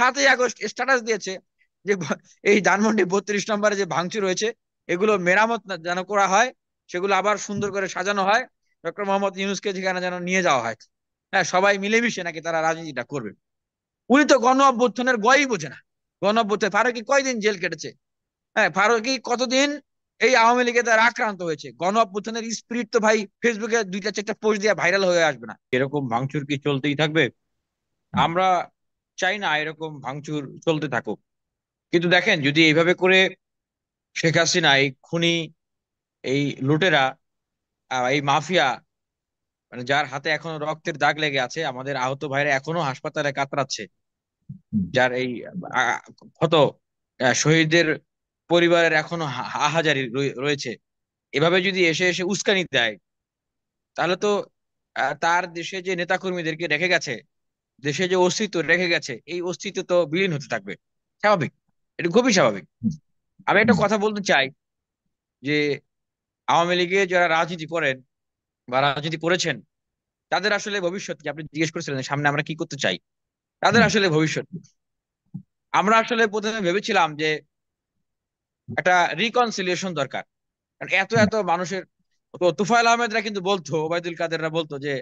7ই August status দিয়েছে যে এই ধানমন্ডি 32 নম্বরে যে ভাঙচুর হয়েছে এগুলো মেরামত যেন করা হয়, সেগুলো আবার সুন্দর করে সাজানো হয়, ডক্টর মোহাম্মদ ইউনূসকে যেখানে যেন নিয়ে যাওয়া হয়। হ্যাঁ, সবাই মিলেমিশে নাকি তারা রাজনীতিটা করবে। উনি তো গণ অভ্যুত্থানের গয়ই বোঝে না। গণ অভ্যুত্থান ফারুকী কয়দিন জেল কেটেছে? হ্যাঁ, ফারুকী কতদিন এই আওয়ামী লীগের দ্বারা আক্রান্ত হয়েছে? গণ অভ্যুত্থানের স্পিরিট তো ভাই ফেসবুকে 2টা 4টা পোস্ট দিয়ে ভাইরাল হয়ে আসবে না? এরকম ভাঙচুর কি চলতেই থাকবে? আমরা চাই না এরকম ভাঙচুর চলতে থাকুক। কিন্তু দেখেন, যদি এইভাবে করে শেখ হাসিনা, এই খুনি, এই লুটেরা, এই মাফিয়া, মানে যার হাতে এখনো রক্তের দাগ লেগে আছে, আমাদের আহত ভাইরা এখনো হাসপাতালে কাতরাচ্ছে, যার এই আহ, ক্ষত, শহীদদের পরিবারের এখনো আহাজারি রয়েছে, এভাবে যদি এসে এসে উস্কানি দেয়, তাহলে তো তার দেশে যে নেতাকর্মীদেরকে রেখে গেছে, দেশে যে অস্তিত্ব রেখে গেছে, এই অস্তিত্ব তো বিলীন হতে থাকবে। স্বাভাবিক, এটা খুবই স্বাভাবিক। আমি একটা কথা বলতে চাই যে আওয়ামী লীগে যারা রাজনীতি করেন বা রাজনীতি করেছেন, তাদের আসলে ভবিষ্যৎ কি? আপনি জিজ্ঞেস করেছিলেন সামনে আমরা কি করতে চাই, তাদের আসলে ভবিষ্যৎ কি? আমরা আসলে প্রথমে ভেবেছিলাম যে একটা রিকনসিলিয়েশন দরকার, কারণ এত এত মানুষের, তো তুফাইল আহমেদরা কিন্তু বলতো, ওবায়দুল কাদেররা বলতো যে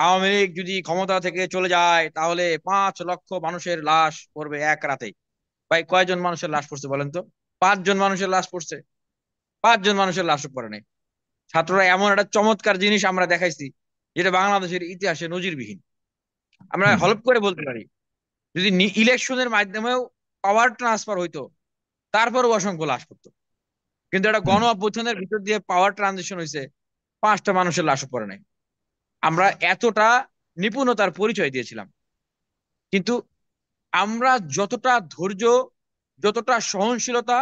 আওয়ামী লীগ যদি ক্ষমতা থেকে চলে যায় তাহলে 5 লক্ষ মানুষের লাশ পড়বে এক রাতেই। ভাই, কয়জন মানুষের লাশ পড়ছে বলেন তো? 5 জন মানুষের লাশ পড়ছে। 5 জন মানুষের লাশও পড়ে নাই। ছাত্ররা এমন একটা চমৎকার জিনিস আমরা দেখাইছি, যেটা বাংলাদেশের ইতিহাসে নজিরবিহীন। আমরা হলপ করে বলতে পারি, যদি ইলেকশনের মাধ্যমেও পাওয়ার ট্রান্সফার হইতো, তারপরও অসংখ্য লাশ পড়তো। কিন্তু একটা গণ অভ্যুত্থানের ভিতর দিয়ে পাওয়ার ট্রানজিশন হয়েছে, 5টা মানুষের লাশও পড়ে নাই। আমরা এতটা নিপুণতার পরিচয় দিয়েছিলাম। কিন্তু আমরা যতটা ধৈর্য, যতটা সহনশীলতা,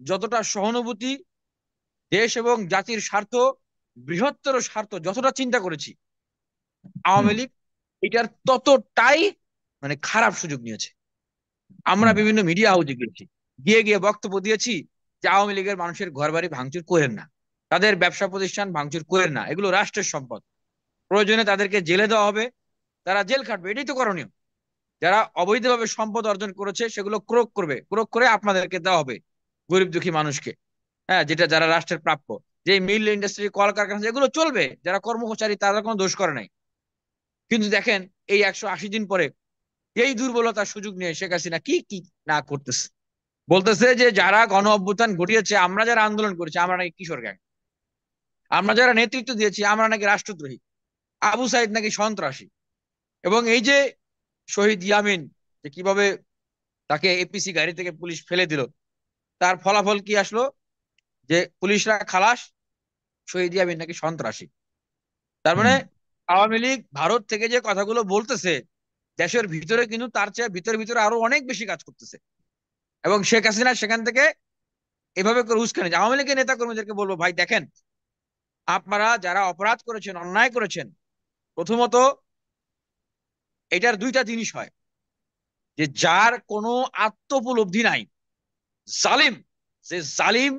যতটা সহানুভূতি, দেশ এবং জাতির স্বার্থ, বৃহত্তর স্বার্থ যতটা চিন্তা করেছি, আওয়ামী লীগ এটার ততটাই মানে খারাপ সুযোগ নিয়েছে। আমরা বিভিন্ন মিডিয়া হাউসে গিয়েছি, গিয়ে গিয়ে বক্তব্য দিয়েছি যে আওয়ামী লীগের মানুষের ঘর বাড়ি ভাঙচুর করেন না, তাদের ব্যবসা প্রতিষ্ঠান ভাঙচুর করেন না, এগুলো রাষ্ট্রের সম্পদ। প্রয়োজনে তাদেরকে জেলে দেওয়া হবে, তারা জেল খাটবে, এটাই তো করণীয়। যারা অবৈধভাবে সম্পদ অর্জন করেছে সেগুলো ক্রোক করবে, ক্রোক করে আপনাদেরকে দেওয়া হবে গরিব দুঃখী মানুষকে। হ্যাঁ, যেটা যারা রাষ্ট্রের প্রাপ্য। যে মিল ইন্ডাস্ট্রি, কলকারখানা যেগুলো চলবে, যারা কর্মচারী তারা কোনো দোষ করে নাই। কিন্তু দেখেন, এই 180 দিন পরে এই দুর্বলতার সুযোগ নিয়ে শেখ হাসিনা কি কি না করতেছে। বলতেছে যে যারা গণ অভ্যুত্থান ঘটিয়েছে, আমরা যারা আন্দোলন করেছি আমরা নাকি কিশোর গ্যাং, আমরা যারা নেতৃত্ব দিয়েছি আমরা নাকি রাষ্ট্রদ্রোহী, আবু সাইদ নাকি সন্ত্রাসী। এবং এই যে শহীদ ইয়ামিন, যে কিভাবে তাকে এপিসি গাড়ি থেকে পুলিশ ফেলে দিল, তার ফলাফল কি আসলো? যে পুলিশরা খালাস, শহীদ ইয়ামিন নাকি সন্ত্রাসী। তার মানে আওয়ামী লীগ ভারত থেকে যে কথাগুলো বলতেছে, দেশের ভিতরে কিন্তু তার চেয়ে ভিতরে ভিতরে আরো অনেক বেশি কাজ করতেছে। এবং শেখ হাসিনা সেখান থেকে এভাবে করে উস্কানি। আওয়ামী লীগের নেতা কর্মীদেরকে বলবো, ভাই দেখেন, আপনারা যারা অপরাধ করেছেন, অন্যায় করেছেন, প্রথমত এটার 2টা জিনিস হয়, যে যার কোনো আত্মোপলব্ধি নাই, জালিম, যে জালিম,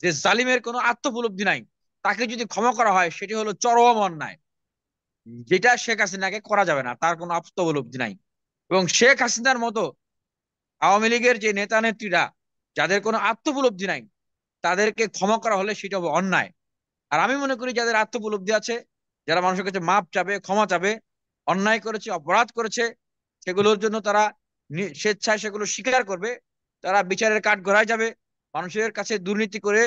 যে জালিমের কোনো আত্মোপলব্ধি নাই, তাকে যদি ক্ষমা করা হয় সেটি হলো চরম অন্যায়, যেটা শেখ হাসিনাকে করা যাবে না, তার কোনো আত্মোপলব্ধি নাই। এবং শেখ হাসিনার মতো আওয়ামী লীগের যে নেতা নেত্রীরা, যাদের কোনো আত্মোপলব্ধি নাই, তাদেরকে ক্ষমা করা হলে সেটা হবে অন্যায়। আর আমি মনে করি যাদের আত্মোপলব্ধি আছে, যারা মানুষের কাছে মাপ চাবে, ক্ষমা চাবে, অন্যায় করেছে, অপরাধ করেছে, সেগুলোর জন্য তারা স্বেচ্ছায় সেগুলো স্বীকার করবে, তারা বিচারের কাঠগড়ায় যাবে, মানুষের কাছে দুর্নীতি করে,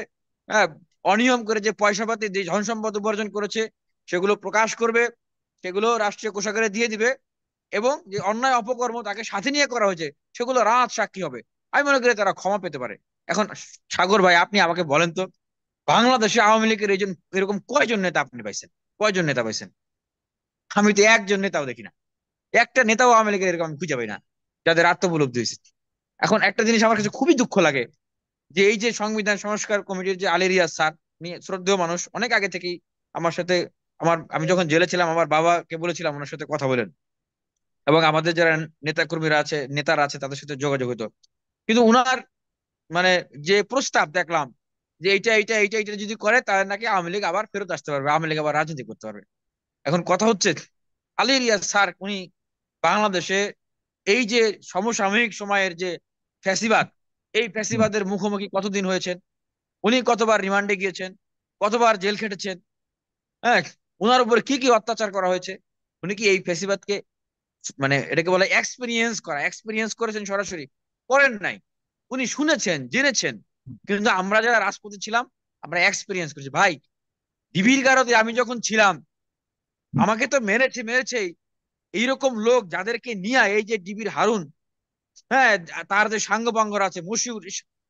হ্যাঁ, অনিয়ম করে যে পয়সা পাতি দিয়ে ধন সম্পদ উপার্জন করেছে সেগুলো প্রকাশ করবে, সেগুলো রাষ্ট্রীয় কোষাগারে দিয়ে দিবে। এবং যে অন্যায় অপকর্ম তাকে সাথে নিয়ে করা হয়েছে, সেগুলো রাত সাক্ষী হবে। আমি মনে করি তারা ক্ষমা পেতে পারে। এখন সাগর ভাই, আপনি আমাকে বলেন তো, বাংলাদেশে আওয়ামী লীগের এই এরকম কয়জন নেতা আপনি পাইছেন? কয়জন নেতা পাইছেন? আমি তো একজন নেতাও দেখি না। একটা নেতাও আওয়ামী লীগের এরকম আমি খুঁজে পাই না, যাদের আত্মোপলব্ধি হয়েছে। এখন একটা জিনিস আমার কাছে খুবই দুঃখ লাগে, যে এই যে সংবিধান সংস্কার কমিটির যে আলী রিয়াজ স্যার, উনি শ্রদ্ধেয় মানুষ, অনেক আগে থেকেই আমার সাথে, আমি যখন জেলে ছিলাম আমার বাবাকে বলেছিলাম ওনার সাথে কথা বলেন, এবং আমাদের যারা নেতা কর্মীরা আছে, নেতারা আছে, তাদের সাথে যোগাযোগ হতো। কিন্তু উনার মানে যে প্রস্তাব দেখলাম, যে এইটা যদি করে তাহলে নাকি আওয়ামী লীগ আবার ফেরত আসতে পারবে, আওয়ামী লীগ আবার রাজনীতি করতে পারবে। এখন কথা হচ্ছে, আলী রিয়াজ স্যার উনি বাংলাদেশে এই যে সমসাময়িক সময়ের যে ফ্যাসিবাদ, এই ফ্যাসিবাদের মুখোমুখি কতদিন হয়েছেন, উনি কতবার রিমান্ডে গিয়েছেন, কতবার জেল খেটেছেন, হ্যাঁ, ওনার উপর কি কি অত্যাচার করা হয়েছে, উনি কি এই ফ্যাসিবাদকে মানে এটাকে বলে এক্সপিরিয়েন্স করেছেন সরাসরি? করেন নাই। উনি শুনেছেন, জেনেছেন। কিন্তু আমরা যারা রাজপথে ছিলাম, আমরা এক্সপিরিয়েন্স করেছি ভাই। ডিবির গারদে আমি যখন ছিলাম, আমাকে তো মেরেছে মেরেছেই। এইরকম লোক যাদেরকে নিয়ে এই যে ডিবির হারুন, হ্যাঁ, তার যে সাঙ্গপাঙ্গরা আছে মশিউর,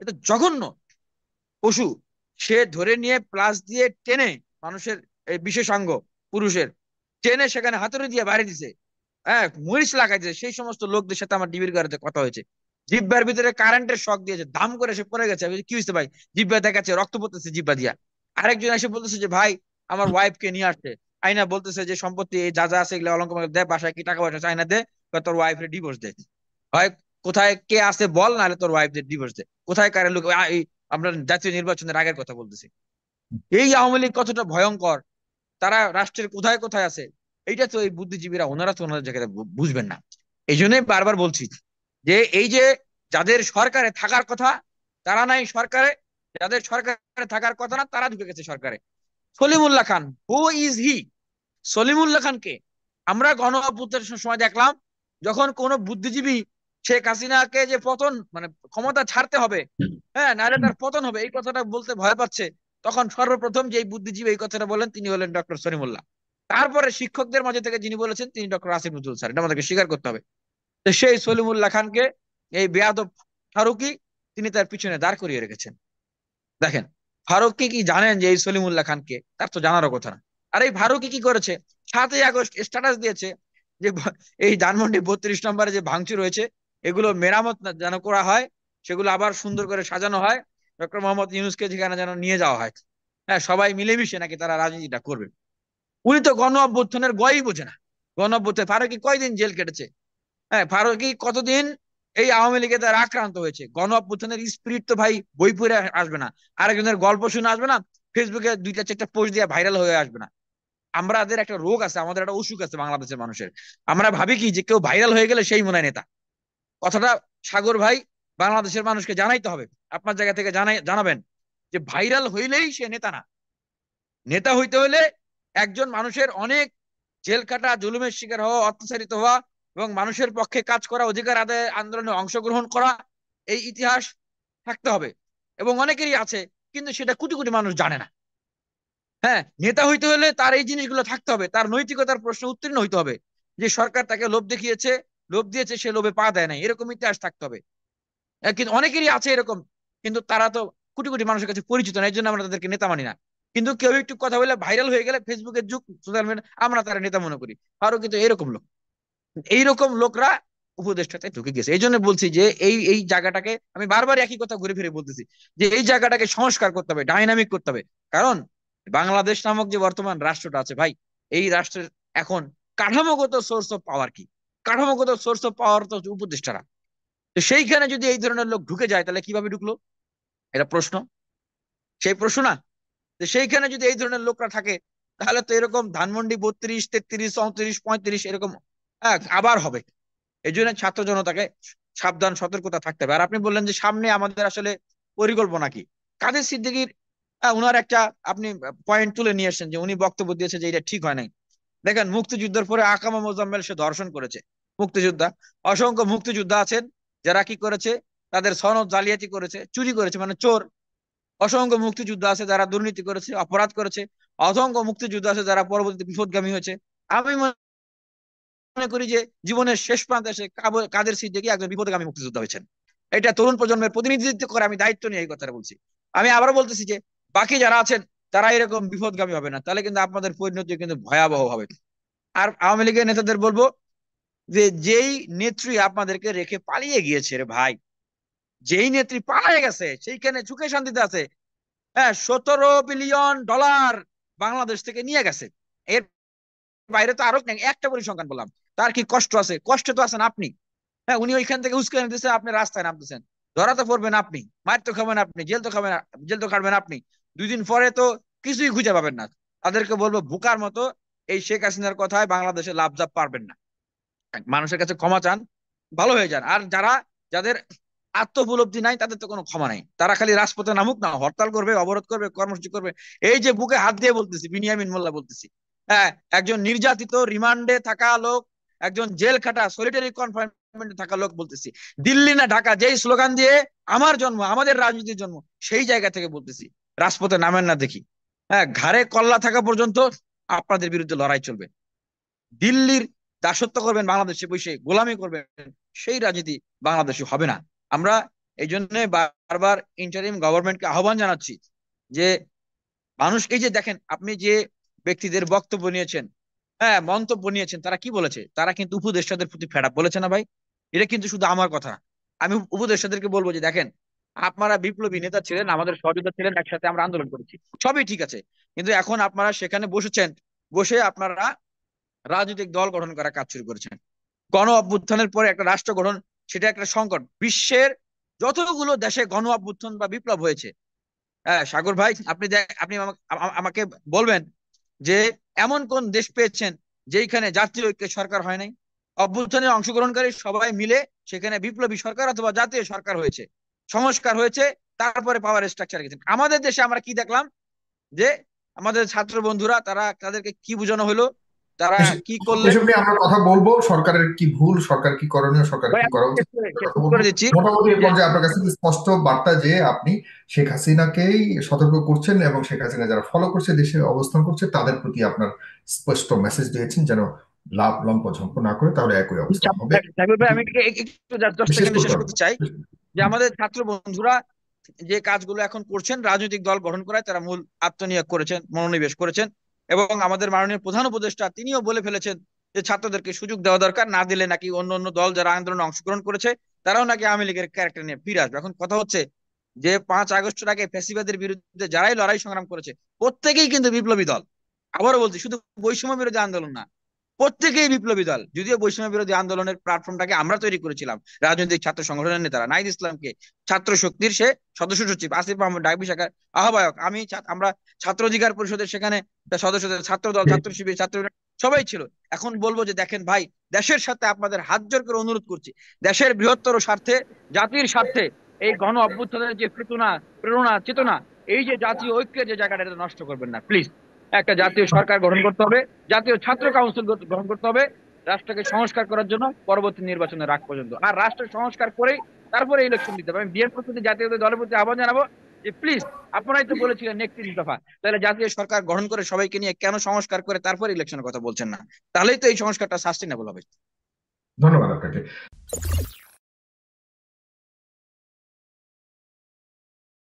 এটা জঘন্য পশু। সে ধরে নিয়ে প্লাস দিয়ে টেনে মানুষের এই বিশেষাঙ্গ পুরুষের টেনে সেখানে হাতুড়ি দিয়ে বাড়ি দিছে, হ্যাঁ, মরিচ লাগাইছে। সেই সমস্ত লোকদের সাথে আমার ডিবির গাড়িতে কথা হয়েছে। জিব্বার ভিতরে কারেন্টের শক দিয়েছে, দাম করে সে পড়ে গেছে। আমি বলি, কি হয়েছে ভাই? জিব্বা দেখাচ্ছে, রক্ত পড়তেছে জিব্বা দিয়া। আরেকজন এসে বলতেছে যে ভাই, আমার ওয়াইফ কে নিয়ে আসছে। আইনা বলতেছে যে সম্পত্তি যা যা আছে এগুলো অলঙ্কার দে, বাসায় কি টাকা পয়সা চাইনা দে, তোর ওয়াইফ রে ডিভোর্স দে। হয় কোথায় কে আছে বল, নাহলে তোর ওয়াইফ দের ডিভোর্স দে। কোথায় কারে লোক আপনার জাতীয় নির্বাচনের আগের কথা বলতেছি। এই আওয়ামী লীগ কতটা ভয়ঙ্কর, তারা রাষ্ট্রের কোথায় কোথায় আছে, এইটা তো এই বুদ্ধিজীবীরা ওনারা তো ওনাদের জায়গায় বুঝবেন না। এই জন্যই বারবার বলছি যে এই যে যাদের সরকারে থাকার কথা তারা নাই সরকারে, যাদের সরকারে থাকার কথা না তারা ঢুকে গেছে সরকারে। সলিমুল্লাহ খান, হু ইজ হি? সলিমুল্লাহ খানকে আমরা গণ অভ্যুত্থানের সময় দেখলাম, যখন কোন বুদ্ধিজীবী শেখ হাসিনাকে যে পতন মানে ক্ষমতা ছাড়তে হবে, হ্যাঁ, নাহলে তার পতন হবে, এই কথাটা বলতে ভয় পাচ্ছে, তখন সর্বপ্রথম যে বুদ্ধিজীবী এই কথাটা বলেন তিনি হলেন ডক্টর সলিমুল্লাহ। তারপরে শিক্ষকদের মাঝে থেকে যিনি বলেছেন তিনি ডক্টর আসিফ নজরুল স্যার, এটা আমাদেরকে স্বীকার করতে হবে। তো সেই সলিমুল্লাহ খানকে এই বেয়াদব ফারুকি তিনি তার পিছনে দাঁড় করিয়ে রেখেছেন। দেখেন, ফারুকি কি জানেন যে এই সলিমুল্লাহ খানকে? তার তো জানারও কথা না। আর এই ফারুকি কি করেছে? 7ই আগস্ট স্ট্যাটাস দিয়েছে যে এই ধানমন্ডি 32 নম্বরে যে ভাঙচুর হয়েছে এগুলো মেরামত যেন করা হয়, সেগুলো আবার সুন্দর করে সাজানো হয়, ডক্টর মোহাম্মদ ইউনূসকে যেখানে যেন নিয়ে যাওয়া হয়, হ্যাঁ, সবাই মিলেমিশে নাকি তারা রাজনীতিটা করবে। উনি তো গণ অভ্যুত্থানের গয়ই বোঝে না। গণ অভ্যুত্থান ফারুকি কয়দিন জেল কেটেছে? হ্যাঁ, ফারুকি কতদিন এই আওয়ামী লীগের দ্বারা আক্রান্ত হয়েছে? গণ অভ্যুত্থানের স্পিরিট তো ভাই বই পড়ে আসবে না, আরেকজনের গল্প শুনে আসবে না, ফেসবুকে 2টা 4টা পোস্ট দিয়ে ভাইরাল হয়ে আসবে না। আমাদের একটা রোগ আছে, আমাদের একটা অসুখ আছে বাংলাদেশের মানুষের। আমরা ভাবি কি যে কেউ ভাইরাল হয়ে গেলে সেই মনে হয় নেতা। কথাটা সাগর ভাই বাংলাদেশের মানুষকে জানাইতে হবে, আপনার জায়গা থেকে জানাবেন যে ভাইরাল হইলেই সে নেতা না। নেতা হইতে হলে একজন মানুষের অনেক জেল কাটা, জুলুমের শিকার হওয়া, অত্যাচারিত হওয়া এবং মানুষের পক্ষে কাজ করা, অধিকার আদায় আন্দোলনে অংশগ্রহণ করা, এই ইতিহাস থাকতে হবে। এবং অনেকেরই আছে, কিন্তু সেটা কোটি কোটি মানুষ জানে না। হ্যাঁ, নেতা হইতে হলে তার এই জিনিসগুলো থাকতে হবে, তার নৈতিকতার প্রশ্ন উত্তীর্ণ হইতে হবে, যে সরকার তাকে লোভ দেখিয়েছে, লোভ দিয়েছে, সে লোভে পা দেয় নাই, এরকম ইতিহাস থাকতে হবে। কিন্তু অনেকেরই আছে এরকম, কিন্তু তারা তো কোটি কোটি মানুষের কাছে পরিচিত না, এই জন্য আমরা তাদেরকে নেতা মানি না। কিন্তু কেউ একটু কথা বলে ভাইরাল হয়ে গেলে, ফেসবুকের যুগ, সোশ্যাল মিডিয়া, আমরা তারা নেতা মনে করি। আরো কিন্তু এরকম লোক, এইরকম লোকরা উপদেষ্টাতে ঢুকে গেছে। এই জন্য বলছি যে এই এই জায়গাটাকে আমি বারবার একই কথা ঘুরে ফিরে বলতেছি, যে এই জায়গাটাকে সংস্কার করতে হবে, ডাইনামিক করতে হবে। কারণ বাংলাদেশ নামক যে বর্তমান রাষ্ট্রটা আছে ভাই, এই রাষ্ট্রের এখন কাঠামোগত সোর্স অফ পাওয়ার কি? কাঠামোগত সোর্স অফ পাওয়ার তো হচ্ছে উপদেষ্টারা। তো সেইখানে যদি এই ধরনের লোক ঢুকে যায় তাহলে কিভাবে ঢুকলো? এটা প্রশ্ন, সেই প্রশ্ন না? তো সেইখানে যদি এই ধরনের লোকরা থাকে, তাহলে তো এরকম ধানমন্ডি 32, 33, 34, 35 এরকম আবার হবে। এই জন্য ছাত্র জনতাকে সাবধান, সতর্কতা থাকতে হবে। আর আপনি বললেন যে সামনে আমাদের আসলে পরিকল্পনা কি? কাদের সিদ্দিকীর উনার একটা আপনি পয়েন্ট তুলে নিয়ে এসেছেন যে উনি বক্তব্য দিয়েছে যে এটা ঠিক হয় নাই। দেখেন, মুক্তিযুদ্ধের পরে আকামা মোজাম্মেল সে ধর্ষণ করেছে, মুক্তিযোদ্ধা। অসংখ্য মুক্তিযোদ্ধা আছেন যারা কি করেছে, তাদের সনদ জালিয়াতি করেছে, চুরি করেছে, মানে চোর। অসংখ্য মুক্তিযোদ্ধা আছে যারা দুর্নীতি করেছে, অপরাধ করেছে। অসংখ্য মুক্তিযোদ্ধা আছে যারা পরবর্তীতে বিপদগামী হয়েছে। আমি মনে করি যে জীবনের শেষ প্রান্তে এসে কাদের সিদ্দিকী একজন বিপদগামী মুক্তিযোদ্ধা হয়েছেন। এটা তরুণ প্রজন্মের প্রতিনিধিত্ব করে আমি দায়িত্ব নিয়ে এই কথাটা বলছি। আমি আবারও বলতেছি যে বাকি যারা আছেন তারা এরকম বিপদগামী হবে না, তাহলে কিন্তু আপনাদের পরিণতি কিন্তু ভয়াবহ হবে। আর আওয়ামী লীগের নেতাদের বলবো যে যেই নেত্রী আপনাদেরকে রেখে পালিয়ে গিয়েছে রে ভাই, যেই নেত্রী পালিয়ে গেছে সেইখানে সুখে শান্তিতে আছে। হ্যাঁ, $17 বিলিয়ন বাংলাদেশ থেকে নিয়ে গেছে। এর বাইরে তো আরো একটা পরিসংখ্যান বললাম, তার কি কষ্ট আছে? কষ্ট তো আছেন আপনি। হ্যাঁ, উনি ওইখান থেকে উস্কানি দিচ্ছে, আপনি রাস্তায় নামতেছেন, ধরা তো পড়বেন আপনি, মার তো খাবেন আপনি, জেল তো খাবেন, জেল তো খাবেন আপনি। 2 দিন পরে তো কিছুই খুঁজে পাবেন না। তাদেরকে বলবো বোকার মতো এই শেখ হাসিনার কথায় বাংলাদেশে লাভ জাপ পারবেন না, মানুষের কাছে ক্ষমা চান। ভালো হয়ে যান। আর যাদের আত্মোপলব্ধি নাই তাদের তো কোনো ক্ষমা নাই, তারা খালি রাজপথে নামুক না, হরতাল করবে, অবরোধ করবে, কর্মসূচি করবে। এই যে বুকে হাত দিয়ে বলতেছি, বিনিয়ামিন মোল্লা বলতেছি, হ্যাঁ, একজন নির্যাতিত রিমান্ডে থাকা লোক, একজন জেল খাটা সলিটারি কনফাইনমেন্টে থাকা লোক বলতেছি, দিল্লি না ঢাকা, যেই স্লোগান দিয়ে আমার জন্ম, আমাদের রাজনীতির জন্ম, সেই জায়গা থেকে বলতেছি রাজপথে নামেন না দেখি। হ্যাঁ, ঘাড়ে কল্লা থাকা পর্যন্ত আপনাদের বিরুদ্ধে লড়াই চলবে। দিল্লির দাসত্ব করবেন, বাংলাদেশে বসে গোলামি করবেন, সেই রাজনীতি বাংলাদেশে হবে না। আমরা এই জন্য বারবার ইন্টারিম গভর্নমেন্টকে আহ্বান জানাচ্ছি যে মানুষ, এই যে দেখেন আপনি যে ব্যক্তিদের বক্তব্য নিয়েছেন, হ্যাঁ, মন্তব্য নিয়েছেন, তারা কি বলেছে? তারা কিন্তু উপদেষ্টাদের প্রতি ফেড আপ বলেছে না ভাই? এটা কিন্তু শুধু আমার কথা না। আমি উপদেষ্টাদেরকে বলবো যে দেখেন, আপনারা বিপ্লবী নেতা ছিলেন, আমাদের সহযোদ্ধা ছিলেন, একসাথে আমরা আন্দোলন করেছি, সবই ঠিক আছে, কিন্তু এখন আপনারা সেখানে বসেছেন, বসে আপনারা রাজনৈতিক দল গঠন করার কাজ শুরু করেছেন। গণ অভ্যুত্থানের পরে একটা রাষ্ট্র গঠন, সেটা একটা সংকট। বিশ্বের যতগুলো দেশে গণ অভ্যুত্থান বা বিপ্লব হয়েছে, হ্যাঁ সাগর ভাই, আপনি আমাকে বলবেন যে এমন কোন দেশ পেয়েছেন যেখানে জাতীয় ঐক্যের সরকার হয় নাই? অভ্যুত্থানে অংশগ্রহণকারী সবাই মিলে সেখানে বিপ্লবী সরকার অথবা জাতীয় সরকার হয়েছে, সংস্কার হয়েছে, তারপরে পাওয়ার স্ট্রাকচার গেছেন। আমাদের দেশে আমরা কি দেখলাম? যে আমাদের ছাত্র বন্ধুরা, তাদেরকে কি বোঝানো হলো, তারা কি করলেন? এসব নিয়ে আমরা কথা বলবো, সরকারের কি ভুল, সরকার কি করণীয়, সরকার ভাই কি আমি করা উচিত কথা শেষ বলবো। করে দিচ্ছি মোটামুটি এই যে পর্যায়ে আপনার কাছে কি স্পষ্ট বার্তা যে আপনি শেখ হাসিনাকেই সতর্ক করছেন এবং শেখ হাসিনা যারা ফলো করছে, দেশে অবস্থান করছে, তাদের প্রতি আপনার স্পষ্ট মেসেজ দিয়েছেন যেন লাভ লম্পঝম্প না করে, তাহলে একই অবস্থান হবে। সাকিব ভাই, আমি একটু 10 সেকেন্ডে করতে শেষ হবে। করতে চাই যে আমাদের ছাত্র বন্ধুরা যে কাজগুলো এখন করছেন, রাজনৈতিক দল গঠন করায় তারা মূল আত্মনিয়োগ করেছেন, মনোনিবেশ করেছেন, এবং আমাদের মাননীয় প্রধান উপদেষ্টা তিনিও বলে ফেলেছেন যে ছাত্রদেরকে সুযোগ দেওয়া দরকার, না দিলে নাকি অন্য অন্য দল যারা আন্দোলনে অংশগ্রহণ করেছে তারাও নাকি আওয়ামী লীগের ক্যারেক্টার নিয়ে ফিরে আসবে। এখন কথা হচ্ছে যে 5 আগস্টের আগে ফ্যাসিবাদের বিরুদ্ধে যারাই লড়াই সংগ্রাম করেছে প্রত্যেকেই কিন্তু বিপ্লবী দল। আবারও বলছি, শুধু বৈষম্য বিরোধী আন্দোলন না, প্রত্যেকেই বিপ্লবী দল। যদিও বৈষম্য বিরোধী আন্দোলনের প্ল্যাটফর্মটাকে আমরা তৈরি করেছিলাম, রাজনৈতিক ছাত্র সংগঠনের নেতারা, নাহিদ ইসলামকে ছাত্র শক্তির সে সদস্য সচিব, আসিফ মাহমুদ ডাকবি শাখার আহ্বায়ক, আমি, আমরা ছাত্র অধিকার পরিষদের সেখানে সদস্যদের, ছাত্র দল, ছাত্র শিবির, ছাত্র সবাই ছিল। এখন বলবো যে দেখেন ভাই, দেশের সাথে আপনাদের হাত জোর করে অনুরোধ করছি, দেশের বৃহত্তর স্বার্থে, জাতির স্বার্থে, এই গণ অভ্যুত্থানের যে প্রেরণা চেতনা, এই যে জাতীয় ঐক্যের যে জায়গাটা, এটা নষ্ট করবেন না প্লিজ। একটা জাতীয় সরকার গঠন করতে হবে, জাতীয় ছাত্র কাউন্সিল গ্রহণ করতে হবে রাষ্ট্রকে সংস্কার করার জন্য পরবর্তী নির্বাচনের আগ পর্যন্ত। আর রাষ্ট্র সংস্কার করেই তারপরে ইলেকশন দিতে হবে। আমি বিএনপির প্রতি, জাতীয় দলের প্রতি আহ্বান জানাবো যে প্লিজ, আপনারাই তো বলেছিলেন 31 দফা, তাহলে জাতীয় সরকার গঠন করে সবাইকে নিয়ে কেন সংস্কার করে তারপর ইলেকশনের কথা বলছেন না? তাহলেই তো এই সংস্কারটা সাস্টেনেবল হবে। ধন্যবাদ আপনাকে।